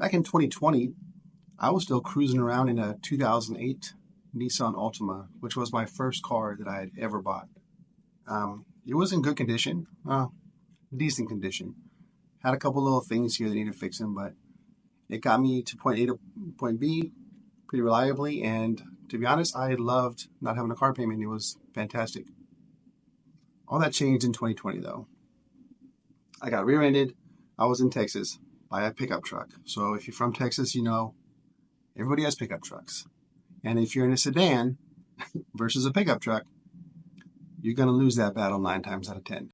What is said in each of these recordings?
Back in 2020, I was still cruising around in a 2008 Nissan Altima, which was my first car that I had ever bought. It was in good condition, decent condition. Had a couple little things here that needed fixing, but it got me to point A to point B pretty reliably. And to be honest, I loved not having a car payment. It was fantastic. All that changed in 2020, though. I got rear-ended. I was in Texas by a pickup truck. So if you're from Texas, you know everybody has pickup trucks. And if you're in a sedan versus a pickup truck, you're going to lose that battle 9 times out of 10.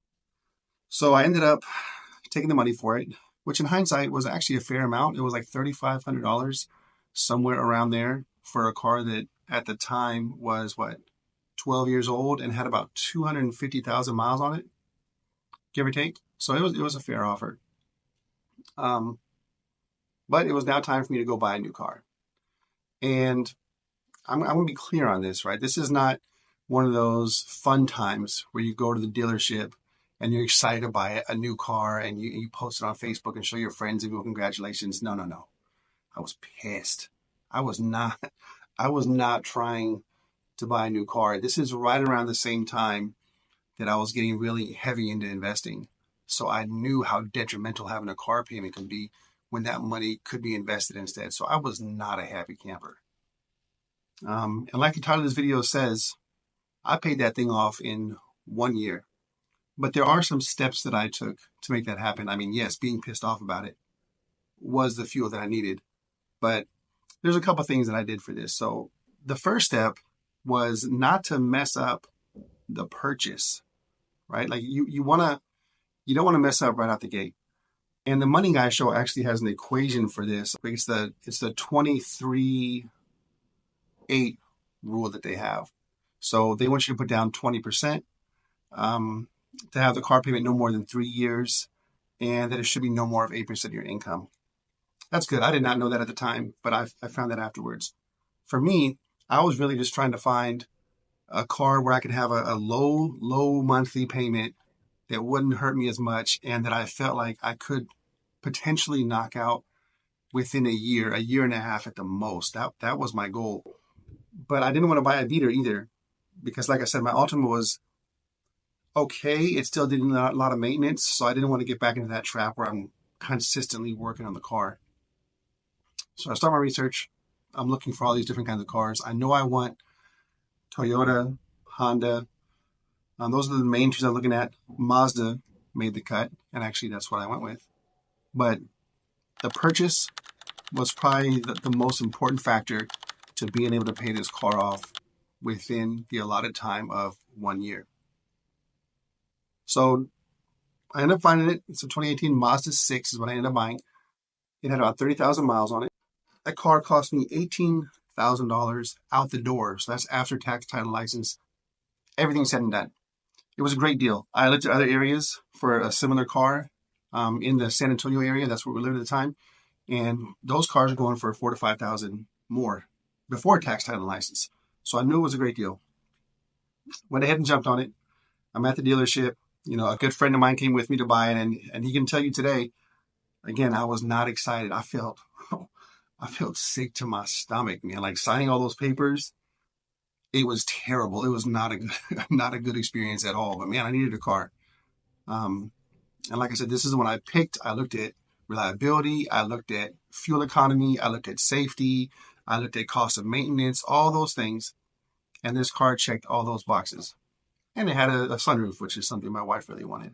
So I ended up taking the money for it, which in hindsight was actually a fair amount. It was like $3,500, somewhere around there, for a car that at the time was 12 years old and had about 250,000 miles on it, give or take. So it was a fair offer. But it was now time for me to go buy a new car. And I'm going to be clear on this, right? This is not one of those fun times where you go to the dealership and you're excited to buy a new car and you post it on Facebook and show your friends and go, congratulations. No. I was pissed. I was not trying to buy a new car. This is right around the same time that I was getting really heavy into investing. So I knew how detrimental having a car payment could be when that money could be invested instead. So I was not a happy camper. And like the title of this video says, I paid that thing off in 1 year. But there are some steps that I took to make that happen. I mean, yes, being pissed off about it was the fuel that I needed. But there's a couple things that I did for this. So the first step was not to mess up the purchase, right? Like you don't want to mess up right out the gate. And the Money Guy Show actually has an equation for this. It's the 23-8 rule that they have. So they want you to put down 20%, to have the car payment no more than 3 years, and that it should be no more of 8% of your income. That's good. I did not know that at the time, but I found that afterwards. For me, I was really just trying to find a car where I could have a low monthly payment that wouldn't hurt me as much, and that I felt like I could potentially knock out within a year and a half at the most. That was my goal. But I didn't want to buy a beater either, because like I said, my Altima was okay. It still did a lot of maintenance, so I didn't want to get back into that trap where I'm consistently working on the car. So I start my research. I'm looking for all these different kinds of cars. I know I want Toyota, Honda. Those are the main two I'm looking at. Mazda made the cut, and actually that's what I went with. But the purchase was probably the most important factor to being able to pay this car off within the allotted time of 1 year. So I ended up finding it. It's a 2018 Mazda 6 is what I ended up buying. It had about 30,000 miles on it. That car cost me $18,000 out the door. So that's after tax, title, license, everything said and done. It was a great deal. I looked at other areas for a similar car in the San Antonio area. That's where we lived at the time. And those cars are going for $4,000 to $5,000 more before tax, title, and license. So I knew it was a great deal. Went ahead and jumped on it. I'm at the dealership. A good friend of mine came with me to buy it, and he can tell you today, again, I was not excited. I felt sick to my stomach, man. Like signing all those papers, it was terrible. It was not a good experience at all. But man, I needed a car. And like I said, this is the one I picked. I looked at reliability. I looked at fuel economy. I looked at safety. I looked at cost of maintenance, all those things. And this car checked all those boxes. And it had a sunroof, which is something my wife really wanted.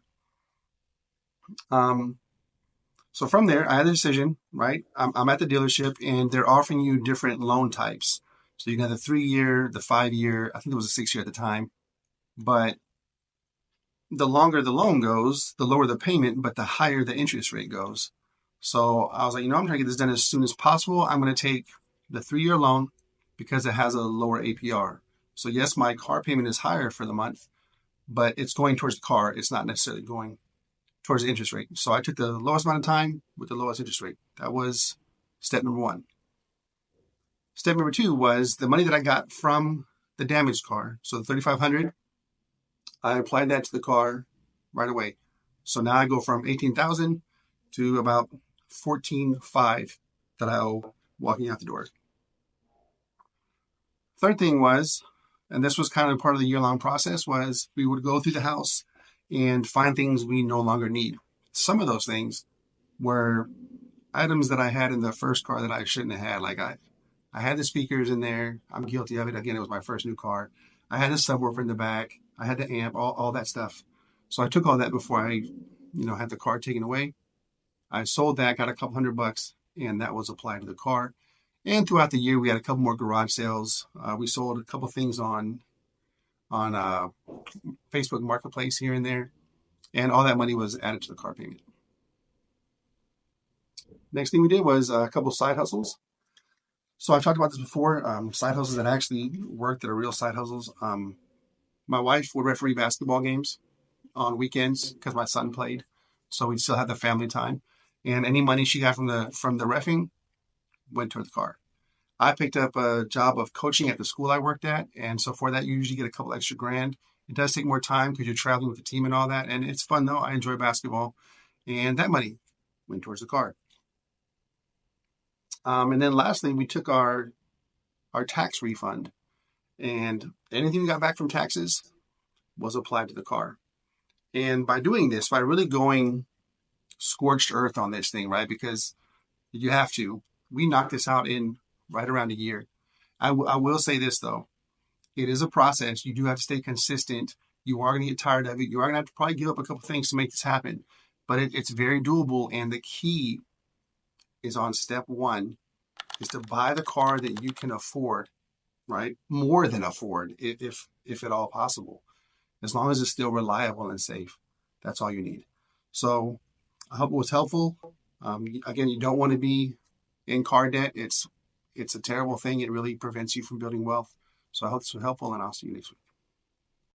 So from there, I had a decision, right? I'm at the dealership, and they're offering you different loan types. So you can have the 3-year, the 5-year, I think it was a 6-year at the time. But the longer the loan goes, the lower the payment, but the higher the interest rate goes. So I was like, I'm trying to get this done as soon as possible. I'm going to take the 3-year loan because it has a lower APR. So yes, my car payment is higher for the month, but it's going towards the car. It's not necessarily going towards the interest rate. So I took the lowest amount of time with the lowest interest rate. That was step number 1. Step number 2 was the money that I got from the damaged car. So the $3,500, I applied that to the car right away. So now I go from $18,000 to about $14,500 that I owe walking out the door. Third thing was, and this was kind of part of the year-long process, was we would go through the house and find things we no longer need. Some of those things were items that I had in the first car that I shouldn't have had. Like I had the speakers in there. I'm guilty of it. Again, it was my first new car. I had the subwoofer in the back. I had the amp, all that stuff. So I took all that before I, had the car taken away. I sold that, got a couple $100, and that was applied to the car. And throughout the year, we had a couple more garage sales. We sold a couple things on Facebook Marketplace here and there, and all that money was added to the car payment. Next thing we did was a couple side hustles. So I've talked about this before. Side hustles that actually worked, that are real side hustles. My wife would referee basketball games on weekends because my son played, so we'd still have the family time. And any money she got from the reffing went toward the car. I picked up a job of coaching at the school I worked at, and so for that you usually get a couple extra grand. It does take more time because you're traveling with the team and all that, and it's fun though. I enjoy basketball, and that money went towards the car. And then lastly, we took our tax refund, and anything we got back from taxes was applied to the car. And by doing this, by really going scorched earth on this thing, right? Because you have to. We knocked this out in right around a year. I will say this though. It is a process. You do have to stay consistent. You are going to get tired of it. You are going to have to probably give up a couple things to make this happen. But it's very doable. And the key is on step one, is to buy the car that you can afford, right? More than afford, if at all possible. As long as it's still reliable and safe. That's all you need. So I hope it was helpful. Again, you don't want to be in car debt. It's a terrible thing. It really prevents you from building wealth. So I hope this was helpful, and I'll see you next week.